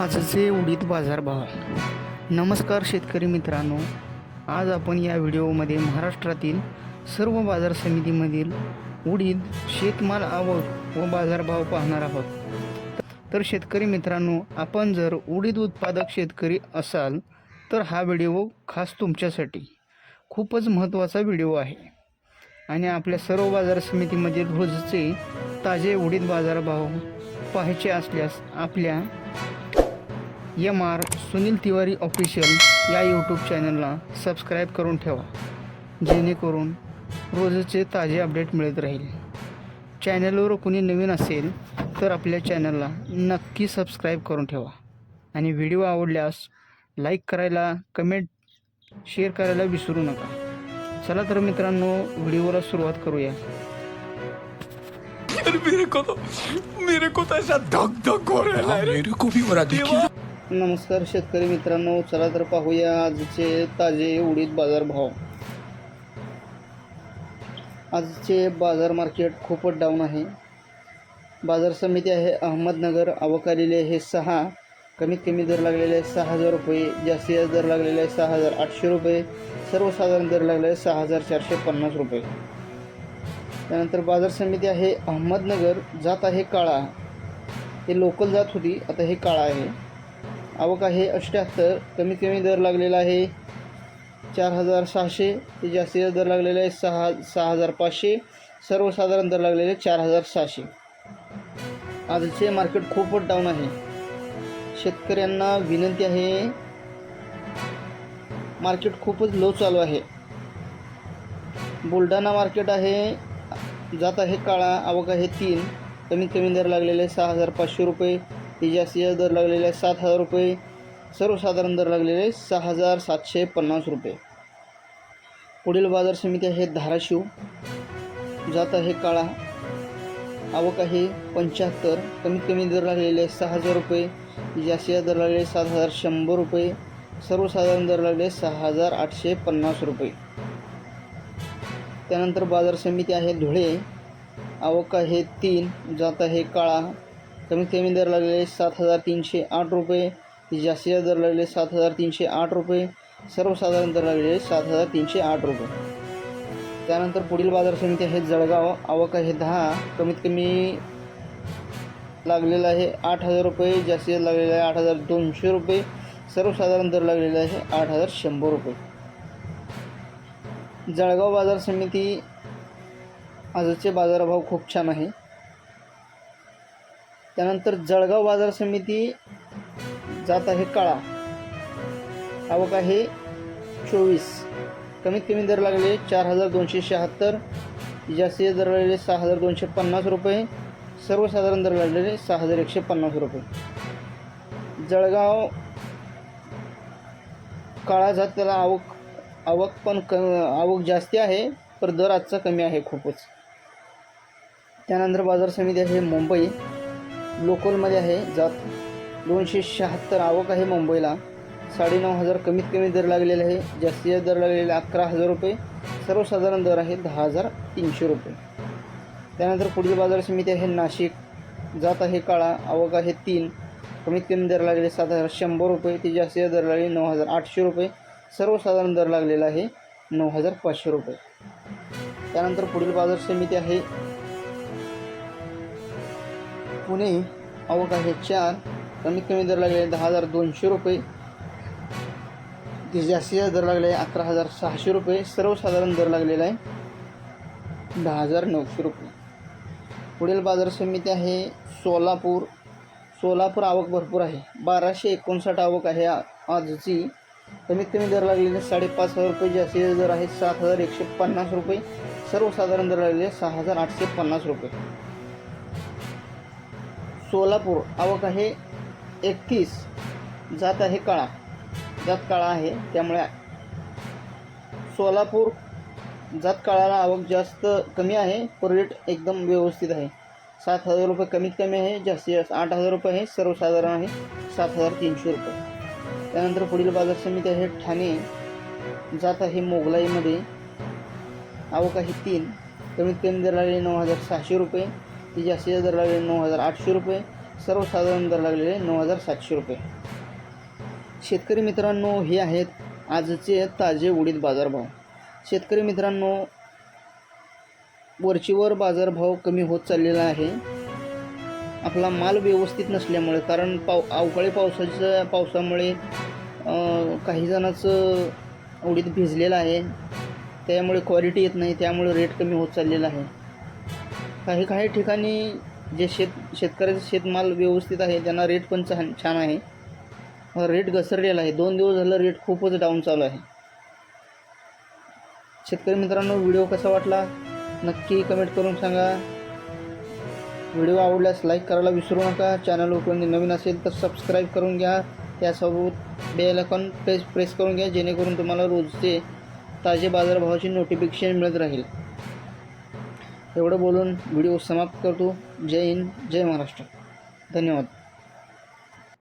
आजचे उडीद बाजारभाव. नमस्कार शेतकरी मित्रांनो, आज आपण या व्हिडिओमध्ये महाराष्ट्रातील सर्व बाजार समितीमधील उडीद शेतमाल आवक व बाजारभाव पाहणार आहोत. तर शेतकरी मित्रांनो, आपण जर उडीद उत्पादक शेतकरी असाल तर हा व्हिडिओ खास तुमच्यासाठी खूपच महत्त्वाचा व्हिडिओ आहे. आणि आपल्या सर्व बाजार समितीमधील रोजचे ताजे उडीद बाजारभाव पाहायचे असल्यास आपल्या सुनील तिवारी ऑफिशियल या यूट्यूब चॅनलला सबस्क्राईब करून ठेवा, जेणेकरून रोजचे ताजे अपडेट मिळत राहील. चॅनलवर कोणी नवीन असेल तर आपल्या चॅनलला नक्की सबस्क्राईब करून ठेवा आणि व्हिडिओ आवडल्यास लाईक करायला, कमेंट, शेअर करायला विसरू नका. चला तर मित्रांनो, व्हिडिओला सुरुवात करूया. मेरे को तो ऐसा धक धक हो रहा है, मेरे को भी हो रहा देखिए. नमस्कार शेतकरी मित्रांनो, चला तर पाहूया आजचे ताजे उडीद बाजारभाव. आजचे बाजार मार्केट खूपच डाऊन आहे. बाजार समिती आहे अहमदनगर. आवक आलेली आहे 6. कमीत कमी दर लागलेले आहे 6,000 रुपये. जास्तीत दर लागलेले आहे 6,800 रुपये. सर्वसाधारण दर लागलेले आहे 6,450 रुपये. त्यानंतर बाजार समिती आहे अहमदनगर. जात आहे काळा. हे लोकल जात होती, आता हे काळा आहे. आवक आहे 78. कमीत कमी दर लागलेला आहे 4,600. ते जास्तीत दर लागलेले आहे 6,500. सर्वसाधारण दर लागलेले 4,600. आजचे मार्केट खूपच डाऊन आहे. शेतकऱ्यांना विनंती आहे, मार्केट खूपच लो चालू आहे. बुलढाणा मार्केट आहे. जात आहे काळा. आवक आहे 3. कमीत कमी दर लागलेले 6,500 रुपये. ते जास्तीत दर लागलेले आहे 7,000 रुपये. सर्वसाधारण दर लागलेले 6,750 रुपये. पुढील बाजार समिती आहे धाराशिव. जात आहे काळा. आवक आहे 75. कमीत कमी दर लागलेले 6,000 रुपये. जास्तीत दर लागलेले 7,100 रुपये. सर्वसाधारण दर लागले 6,850 रुपये. त्यानंतर बाजार समिती आहे धुळे. आवक आहे 3. जात आहे काळा. कमीत कमी दर लागलेले 7,308 रुपये. जास्तीत दर लागलेले 7,308 रुपये. सर्वसाधारण दर लागलेले 7,308 रुपये. त्यानंतर पुढील बाजार समिती आहे जळगाव. आवक आहे 10. कमीत कमी लागलेला आहे 8,000 रुपये. जास्तीत लागलेला आहे 8,200 रुपये. सर्वसाधारण दर लागलेला आहे 8,100 रुपये. जळगाव बाजार समिती आजचे बाजारभाव खूप छान आहे. त्यानंतर जळगाव बाजार समिती जात आहे काळा. आवक आहे 24. कमीत कमी दर लागले 4,276. जास्तीत दर लागलेले 6,250 रुपये. सर्वसाधारण दर लागलेले 6,150 रुपये. जळगाव काळा जात, त्याला आवक पण आवक जास्ती आहे, पर दर आजचा कमी आहे खूपच. त्यानंतर बाजार समिती आहे मुंबई. लोकलमध्ये आहे जात 276. आवक आहे मुंबईला 9,500. कमीत कमी दर लागलेले आहे. जास्तीत दर लागलेले 11,000 रुपये. सर्वसाधारण दर आहे 10,300 रुपये. त्यानंतर पुढील बाजार समिती आहे नाशिक. जात आहे काळा. आवक आहे 3. कमीत कमी दर लागलेले 7,100 रुपये. ते जास्तीत दर लागले 9,800 रुपये. सर्वसाधारण दर लागलेला आहे 9,500 रुपये. त्यानंतर पुढील बाजार समिती आहे पुणे. आवक आहे 4. कमीत कमी दर लागलेले 10,200 रुपये. ते जास्तीत दर लागले 11,600 रुपये. सर्वसाधारण दर लागलेला आहे 10,900 रुपये. पुढील बाजार समिती आहे सोलापूर. सोलापूर आवक भरपूर आहे. 1,259 आवक आहे आजची. कमीत कमी दर लागलेले 5,500 रुपये. जास्तीत दर आहे 7,150 रुपये. सर्वसाधारण दर लागलेले 6,850 रुपये. सोलापूर आवक आहे 31. जात आहे काळा. जात काळा आहे, त्यामुळे सोलापूर जात काळाला आवक जास्त कमी आहे, पर रेट एकदम व्यवस्थित आहे. 7,000 रुपये कमीत कमी आहे. जास्तीत 8,000 रुपये आहे. सर्वसाधारण आहे 7,300 रुपये. त्यानंतर पुढील बाजार समिती आहे ठाणे. जात आहे मोगलाईमध्ये. आवक आहे 3. कमीत कमी दर लागले 9,600 रुपये. ती जास्तीत दर लागले 9,800 रुपये. सर्वसाधारण दर लागलेले 9,700 रुपये. शेतकरी मित्रांनो, हे आहेत आजचे ताजे उडीद बाजारभाव. शेतकरी मित्रांनो, वरचीवर बाजारभाव कमी होत चाललेला आहे. आपला माल व्यवस्थित नसल्यामुळे, कारण अवकाळी पावसामुळे काही जणांचं उडीद भिजलेलं आहे, त्यामुळे क्वालिटी येत नाही, त्यामुळे रेट कमी होत चाललेला आहे. काही ठिकाणी जे शेतकऱ्याचं शेतमाल व्यवस्थित आहे त्यांना रेट पण छान आहे. रेट घसरलेला आहे. 2 दिवस झालं रेट खूपच डाऊन चालू आहे. शेतकरी मित्रांनो, व्हिडिओ कसा वाटला नक्की कमेंट करून सांगा. व्हिडिओ आवडल्यास लाईक करायला विसरू नका. चॅनलवर कोणी नवीन असेल तर सबस्क्राईब करून घ्या. त्यासोबत बेल आयकॉन प्रेस करून घ्या, जेणेकरून तुम्हाला रोजचे ताजे बाजारभावाची नोटिफिकेशन मिळत राहील. एवढं बोलून व्हिडिओ समाप्त करतो. जय हिंद, जय महाराष्ट्र. धन्यवाद.